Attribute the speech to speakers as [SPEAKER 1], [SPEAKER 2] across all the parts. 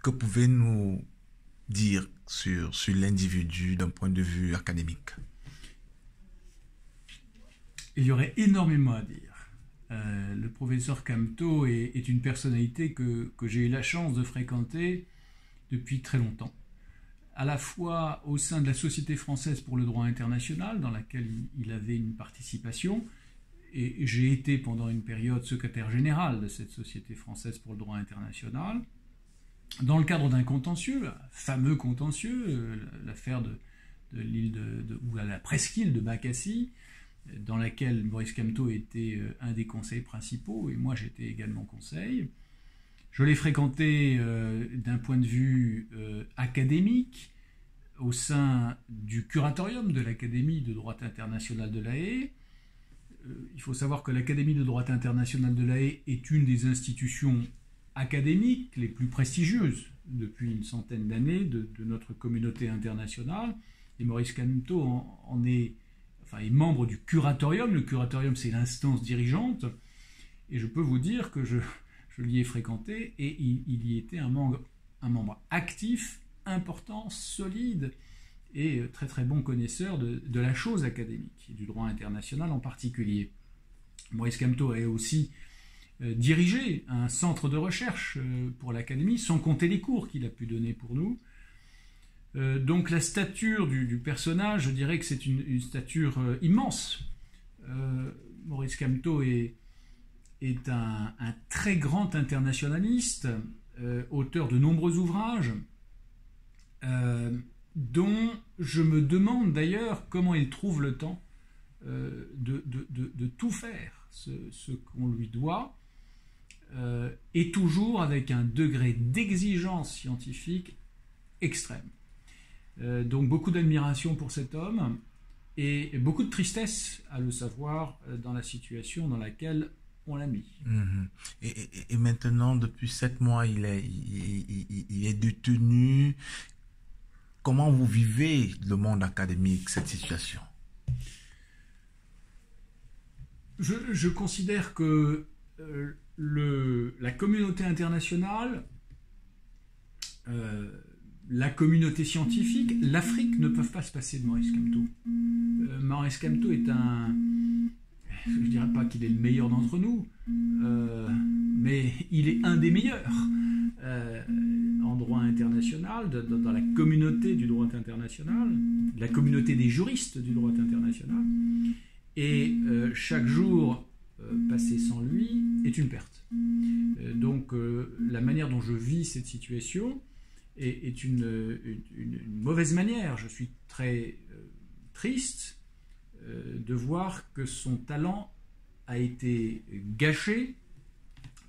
[SPEAKER 1] Que pouvez-nous dire sur l'individu d'un point de vue académique?
[SPEAKER 2] Il y aurait énormément à dire. Le professeur Camteau est une personnalité que j'ai eu la chance de fréquenter depuis très longtemps, à la fois au sein de la Société française pour le droit international, dans laquelle il avait une participation, et j'ai été pendant une période secrétaire général de cette Société française pour le droit international, dans le cadre d'un contentieux, un fameux contentieux, l'affaire de l'île ou à la presqu'île de Bakassi, dans laquelle Maurice Camteau était un des conseils principaux, et moi j'étais également conseil. Je l'ai fréquenté d'un point de vue académique, au sein du curatorium de l'Académie de droit international de La Haye. Il faut savoir que l'Académie de droit international de La Haye est une des institutions académiques les plus prestigieuses depuis une centaine d'années de notre communauté internationale, et Maurice Camteau est membre du curatorium. Le curatorium, c'est l'instance dirigeante, et je peux vous dire que je l'y ai fréquenté, et il y était un membre actif, important, solide, et très très bon connaisseur de la chose académique, et du droit international en particulier. Maurice Camteau a aussi dirigé un centre de recherche pour l'Académie, sans compter les cours qu'il a pu donner pour nous. Donc la stature du personnage, je dirais que c'est une stature immense. Maurice Camteau est un très grand internationaliste, auteur de nombreux ouvrages, dont je me demande d'ailleurs comment il trouve le temps de tout faire, ce qu'on lui doit, et toujours avec un degré d'exigence scientifique extrême. Donc beaucoup d'admiration pour cet homme, et beaucoup de tristesse à le savoir dans la situation dans laquelle on l'a mis.
[SPEAKER 1] Et maintenant, depuis 7 mois, il est détenu. Comment vous vivez le monde académique, cette situation?
[SPEAKER 2] Je considère que la communauté internationale, la communauté scientifique, l'Afrique ne peuvent pas se passer de Maurice Camteau. Maurice Camteau est je ne dirais pas qu'il est le meilleur d'entre nous, mais il est un des meilleurs en droit international, dans la communauté du droit international, la communauté des juristes du droit international, et chaque jour passé sans lui est une perte. Donc la manière dont je vis cette situation est une mauvaise manière. Je suis très triste de voir que son talent a été gâché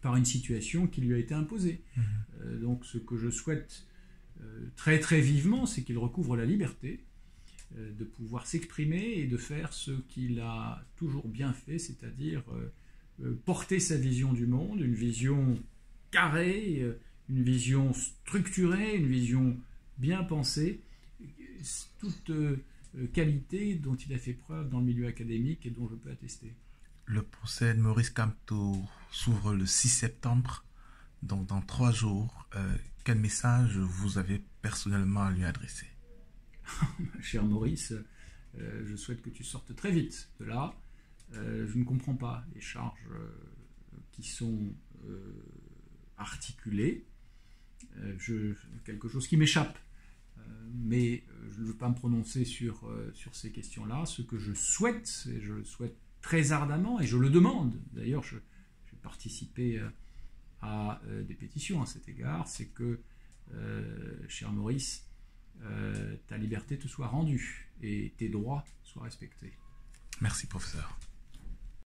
[SPEAKER 2] par une situation qui lui a été imposée. Donc ce que je souhaite très très vivement, c'est qu'il recouvre la liberté de pouvoir s'exprimer et de faire ce qu'il a toujours bien fait, c'est-à-dire porter sa vision du monde, une vision carrée, une vision structurée, une vision bien pensée, toute qualité dont il a fait preuve dans le milieu académique et dont je peux attester.
[SPEAKER 1] Le procès de Maurice Camteau s'ouvre le 6 septembre, donc dans 3 jours. Quel message vous avez personnellement à lui adresser?
[SPEAKER 2] Cher Maurice, je souhaite que tu sortes très vite de là. Je ne comprends pas les charges qui sont articulées. Quelque chose qui m'échappe. Mais je ne veux pas me prononcer sur ces questions-là. Ce que je souhaite, et je le souhaite très ardemment, et je le demande, d'ailleurs j'ai participé à des pétitions à cet égard, c'est que, cher Maurice, ta liberté te soit rendue et tes droits soient respectés.
[SPEAKER 1] Merci, professeur.